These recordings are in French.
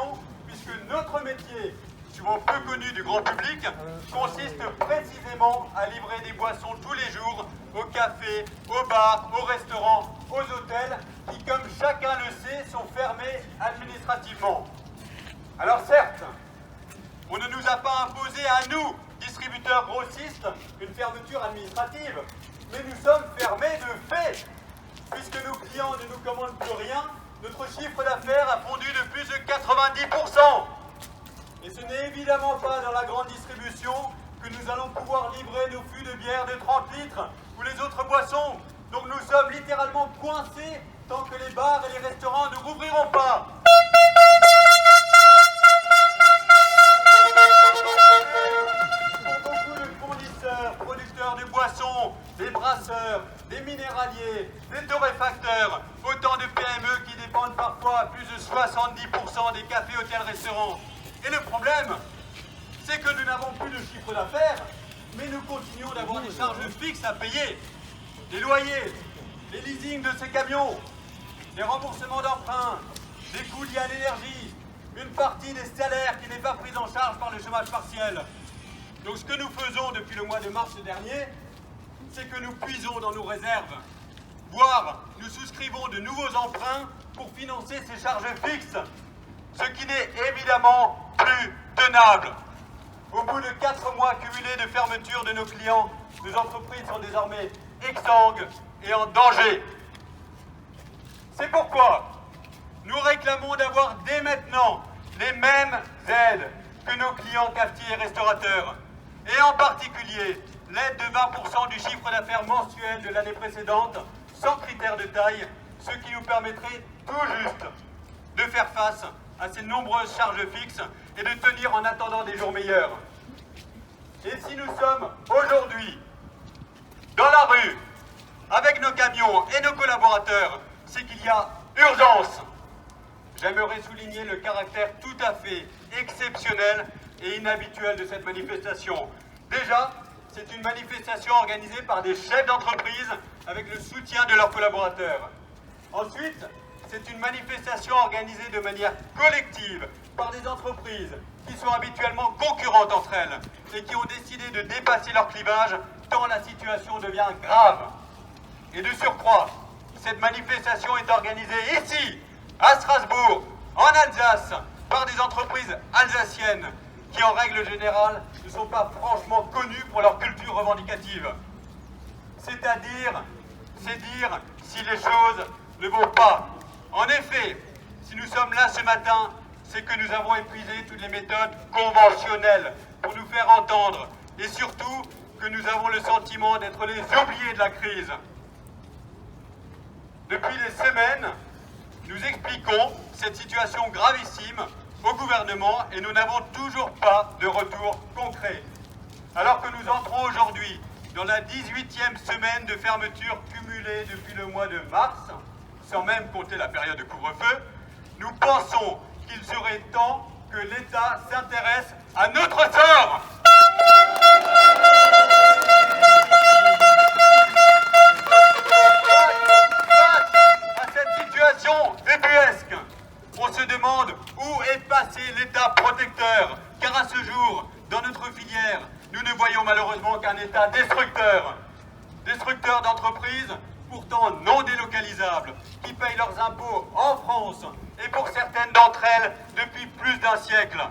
distribution, puisque notre métier, souvent peu connu du grand public, consiste précisément à livrer des boissons tous les jours aux cafés, aux bars, aux restaurants, aux hôtels, qui, comme chacun le sait, sont fermés administrativement. Alors certes, on ne nous a pas imposé à nous, distributeurs grossistes, une fermeture administrative, mais nous sommes fermés de fait. Puisque nos clients ne nous commandent plus rien, notre chiffre d'affaires a fondu de plus de 90%. Et ce n'est évidemment pas dans la grande distribution que nous allons pouvoir livrer nos fûts de bière de 30 litres ou les autres boissons. Donc nous sommes littéralement coincés tant que les bars et les restaurants ne rouvriront pas. Pour beaucoup de fournisseurs, producteurs de boissons, des brasseurs, des minéraliers, des torréfacteurs, autant de PME qui dépendent parfois à plus de 70% des cafés, hôtels, restaurants. Et le problème, c'est que nous n'avons plus de chiffre d'affaires, mais nous continuons d'avoir des charges fixes à payer. Les loyers, les leasings de ces camions, les remboursements d'emprunts, les coûts liés à l'énergie, une partie des salaires qui n'est pas prise en charge par le chômage partiel. Donc ce que nous faisons depuis le mois de mars dernier, c'est que nous puisons dans nos réserves, voire nous souscrivons de nouveaux emprunts pour financer ces charges fixes, ce qui n'est évidemment plus tenable. Au bout de 4 mois cumulés de fermeture de nos clients, nos entreprises sont désormais exsangues et en danger. C'est pourquoi nous réclamons d'avoir dès maintenant les mêmes aides que nos clients cafetiers et restaurateurs, et en particulier l'aide de 20% du chiffre d'affaires mensuel de l'année précédente, sans critère de taille, ce qui nous permettrait tout juste de faire face à ces nombreuses charges fixes et de tenir en attendant des jours meilleurs. Et si nous sommes aujourd'hui dans la rue, avec nos camions et nos collaborateurs, c'est qu'il y a urgence. J'aimerais souligner le caractère tout à fait exceptionnel et inhabituel de cette manifestation. Déjà, c'est une manifestation organisée par des chefs d'entreprise avec le soutien de leurs collaborateurs. Ensuite, c'est une manifestation organisée de manière collective par des entreprises qui sont habituellement concurrentes entre elles et qui ont décidé de dépasser leur clivage tant la situation devient grave. Et de surcroît, cette manifestation est organisée ici, à Strasbourg, en Alsace, par des entreprises alsaciennes qui, en règle générale, ne sont pas franchement connues pour leur culture revendicative. C'est dire si les choses ne vont pas. En effet, si nous sommes là ce matin, c'est que nous avons épuisé toutes les méthodes conventionnelles pour nous faire entendre, et surtout que nous avons le sentiment d'être les oubliés de la crise. Depuis des semaines, nous expliquons cette situation gravissime au gouvernement et nous n'avons toujours pas de retour concret. Alors que nous entrons aujourd'hui dans la 18e semaine de fermeture cumulée depuis le mois de mars, sans même compter la période de couvre-feu, nous pensons qu'il serait temps que l'État s'intéresse à notre sort. Ubuesque. On se demande où est passé l'État protecteur, car à ce jour, dans notre filière, nous ne voyons malheureusement qu'un État destructeur. Destructeur d'entreprises, pourtant non délocalisables, qui payent leurs impôts en France, et pour certaines d'entre elles, depuis plus d'un siècle.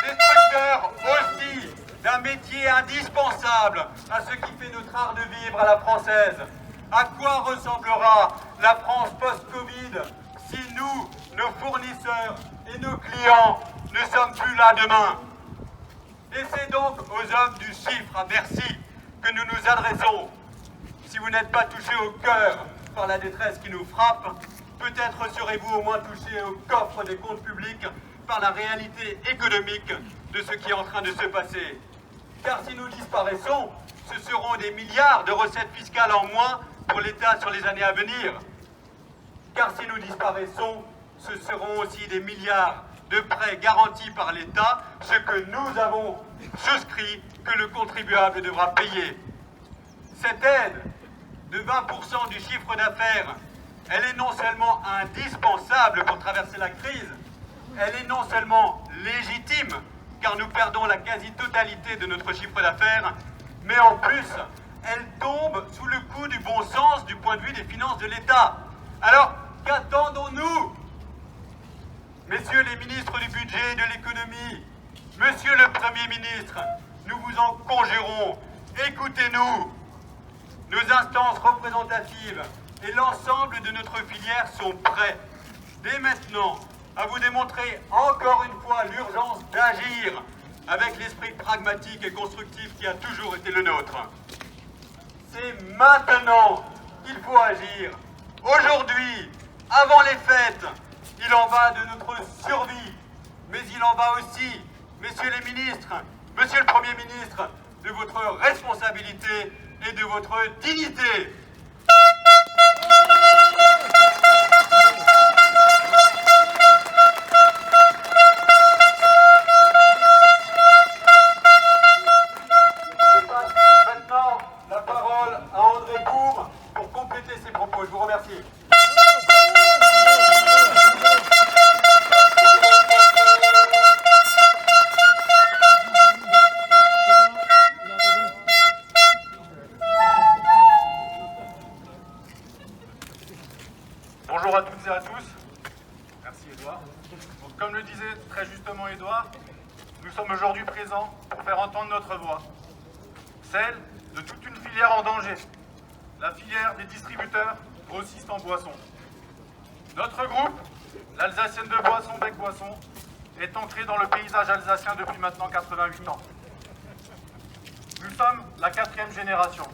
Destructeur aussi d'un métier indispensable à ce qui fait notre art de vivre à la française. À quoi ressemblera la France post-Covid si nous, nos fournisseurs et nos clients ne sommes plus là demain? Et c'est donc aux hommes du chiffre à Bercy que nous nous adressons. Si vous n'êtes pas touchés au cœur par la détresse qui nous frappe, peut-être serez-vous au moins touchés au coffre des comptes publics par la réalité économique de ce qui est en train de se passer. Car si nous disparaissons, ce seront des milliards de recettes fiscales en moins pour l'État sur les années à venir. Car si nous disparaissons, ce seront aussi des milliards de prêts garantis par l'État, ce que nous avons souscrit, que le contribuable devra payer. Cette aide de 20% du chiffre d'affaires, elle est non seulement indispensable, indispensable pour traverser la crise, elle est non seulement légitime, car nous perdons la quasi-totalité de notre chiffre d'affaires, mais en plus, elle tombe sous le coup du bon sens du point de vue des finances de l'État. Alors, qu'attendons-nous? Messieurs les ministres du budget et de l'économie, monsieur le Premier ministre, nous vous en conjurons, écoutez-nous. Nos instances représentatives et l'ensemble de notre filière sont prêts, dès maintenant, à vous démontrer encore une fois l'urgence d'agir avec l'esprit pragmatique et constructif qui a toujours été le nôtre. C'est maintenant qu'il faut agir. Aujourd'hui, avant les fêtes, il en va de notre survie, mais il en va aussi, messieurs les ministres, monsieur le Premier ministre, de votre responsabilité et de votre dignité. Je passe maintenant la parole à André Bourg pour compléter ses propos. Je vous remercie. Bonjour à toutes et à tous. Merci Édouard. Donc, comme le disait très justement Édouard, nous sommes aujourd'hui présents pour faire entendre notre voix. Celle de toute une filière en danger, la filière des distributeurs grossistes en boissons. Notre groupe, l'Alsacienne de Boisson Bec Boisson, est ancré dans le paysage alsacien depuis maintenant 88 ans. Nous sommes la 4e génération.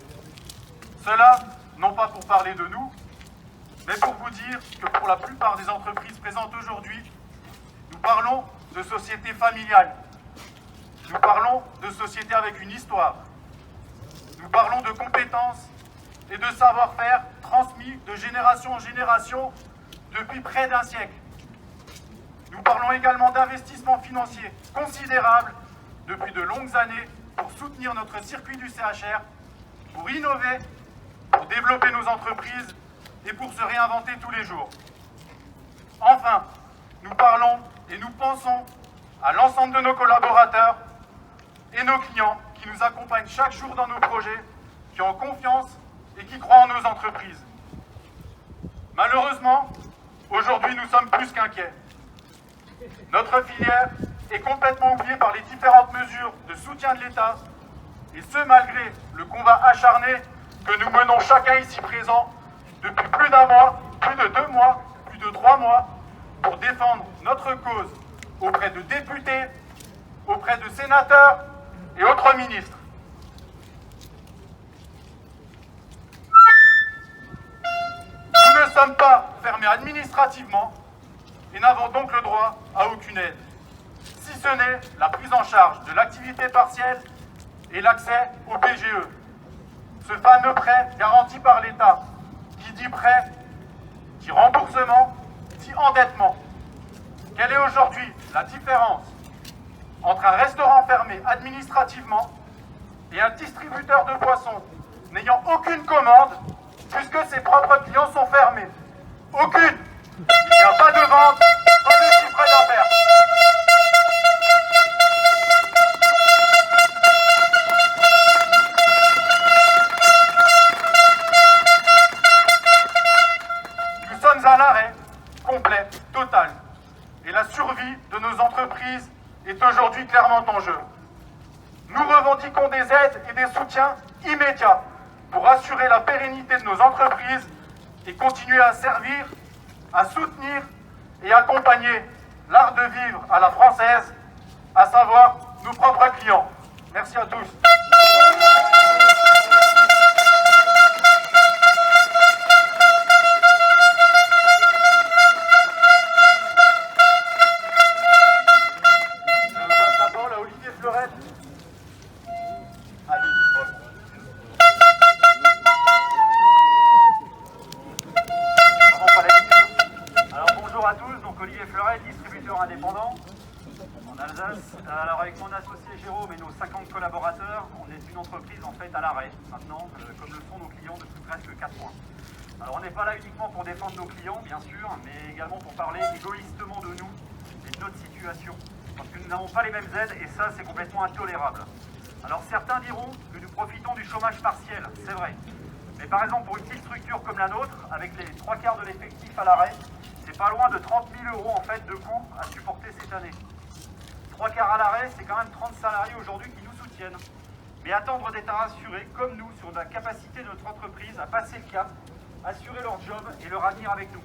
Cela, non pas pour parler de nous, mais pour vous dire que pour la plupart des entreprises présentes aujourd'hui, nous parlons de sociétés familiales. Nous parlons de sociétés avec une histoire. Nous parlons de compétences et de savoir-faire transmis de génération en génération depuis près d'un siècle. Nous parlons également d'investissements financiers considérables depuis de longues années pour soutenir notre circuit du CHR, pour innover, pour développer nos entreprises et pour se réinventer tous les jours. Enfin, nous parlons et nous pensons à l'ensemble de nos collaborateurs et nos clients qui nous accompagnent chaque jour dans nos projets, qui ont confiance et qui croient en nos entreprises. Malheureusement, aujourd'hui nous sommes plus qu'inquiets. Notre filière est complètement oubliée par les différentes mesures de soutien de l'État, et ce malgré le combat acharné que nous menons chacun ici présent depuis plus d'un mois, plus de 2 mois, plus de 3 mois, pour défendre notre cause auprès de députés, auprès de sénateurs et autres ministres. Nous ne sommes pas fermés administrativement et n'avons donc le droit à aucune aide, si ce n'est la prise en charge de l'activité partielle et l'accès au PGE, ce fameux prêt garanti par l'État. Qui dit prêt, dit remboursement, dit endettement. Quelle est aujourd'hui la différence entre un restaurant fermé administrativement et un distributeur de boissons n'ayant aucune commande puisque ses propres clients sont fermés? Aucune. Il n'y a pas de vente, pas de chiffre d'affaires. À l'arrêt complet, total. Et la survie de nos entreprises est aujourd'hui clairement en jeu. Nous revendiquons des aides et des soutiens immédiats pour assurer la pérennité de nos entreprises et continuer à servir, à soutenir et accompagner l'art de vivre à la française, à savoir nos propres clients. Merci à tous. Indépendant en Alsace. Alors avec mon associé Jérôme et nos 50 collaborateurs, on est une entreprise en fait à l'arrêt maintenant, comme le sont nos clients depuis presque 4 mois. Alors on n'est pas là uniquement pour défendre nos clients, bien sûr, mais également pour parler égoïstement de nous et de notre situation. Parce que nous n'avons pas les mêmes aides et ça, c'est complètement intolérable. Alors certains diront que nous profitons du chômage partiel, c'est vrai. Mais par exemple, pour une petite structure comme la nôtre, avec les 3/4 de l'effectif à l'arrêt, c'est pas loin de 30 000 € en fait de coûts à supporter cette année. 3/4 à l'arrêt, c'est quand même 30 salariés aujourd'hui qui nous soutiennent. Mais attendre d'être rassurés, comme nous, sur la capacité de notre entreprise à passer le cap, assurer leur job et leur avenir avec nous.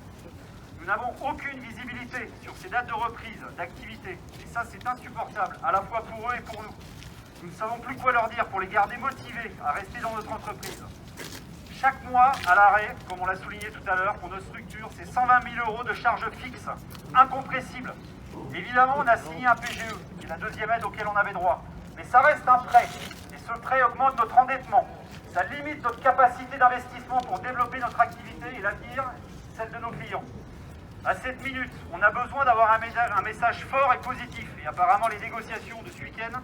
Nous n'avons aucune visibilité sur ces dates de reprise d'activité. Et ça, c'est insupportable, à la fois pour eux et pour nous. Nous ne savons plus quoi leur dire pour les garder motivés à rester dans notre entreprise. Chaque mois, à l'arrêt, comme on l'a souligné tout à l'heure, pour nos structures, c'est 120 000 € de charges fixes, incompressibles. Évidemment, on a signé un PGE, qui est la deuxième aide auquel on avait droit. Mais ça reste un prêt, et ce prêt augmente notre endettement. Ça limite notre capacité d'investissement pour développer notre activité et l'avenir, celle de nos clients. À cette minute, on a besoin d'avoir un message fort et positif. Et apparemment, les négociations de ce week-end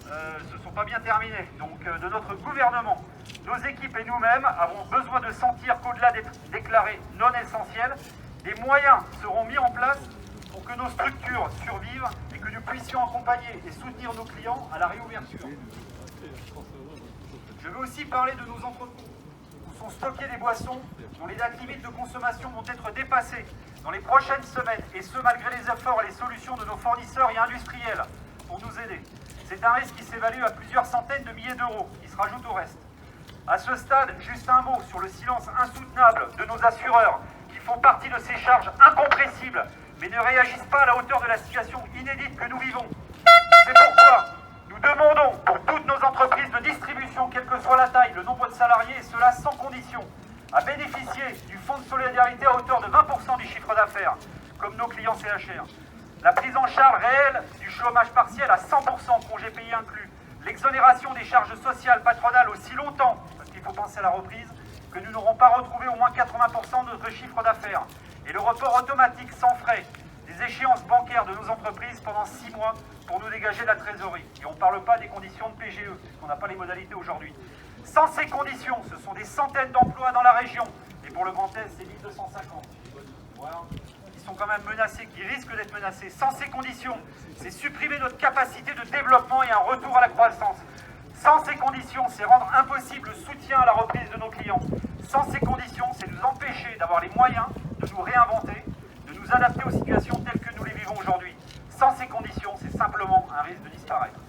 ne sont pas bien terminées. Donc, de notre gouvernement, nos équipes et nous-mêmes avons besoin de sentir qu'au-delà d'être déclarés non essentiels, des moyens seront mis en place pour que nos structures survivent et que nous puissions accompagner et soutenir nos clients à la réouverture. Je veux aussi parler de nos entrepôts, où sont stockées des boissons dont les dates limites de consommation vont être dépassées dans les prochaines semaines, et ce malgré les efforts et les solutions de nos fournisseurs et industriels pour nous aider. C'est un risque qui s'évalue à plusieurs centaines de milliers d'euros, qui se rajoutent au reste. À ce stade, juste un mot sur le silence insoutenable de nos assureurs, qui font partie de ces charges incompressibles, mais ne réagissent pas à la hauteur de la situation inédite que nous vivons. C'est pourquoi nous demandons pour toutes nos entreprises de distribution, quelle que soit la taille, le nombre de salariés, et cela sans condition, à bénéficier du fonds de solidarité à hauteur de 20% du chiffre d'affaires, comme nos clients CHR. La prise en charge réelle du chômage partiel à 100%, congés payés inclus. L'exonération des charges sociales patronales aussi longtemps, parce qu'il faut penser à la reprise, que nous n'aurons pas retrouvé au moins 80% de notre chiffre d'affaires. Et le report automatique sans frais des échéances bancaires de nos entreprises pendant 6 mois pour nous dégager de la trésorerie. Et on ne parle pas des conditions de PGE, puisqu'on n'a pas les modalités aujourd'hui. Sans ces conditions, ce sont des centaines d'emplois dans la région. Et pour le Grand Est, c'est 1250. Voilà. Qui sont quand même menacés, qui risquent d'être menacés. Sans ces conditions, c'est supprimer notre capacité de développement et un retour à la croissance. Sans ces conditions, c'est rendre impossible le soutien à la reprise de nos clients. Sans ces conditions, c'est nous empêcher d'avoir les moyens de nous réinventer, de nous adapter aux situations telles que nous les vivons aujourd'hui. Sans ces conditions, c'est simplement un risque de disparaître.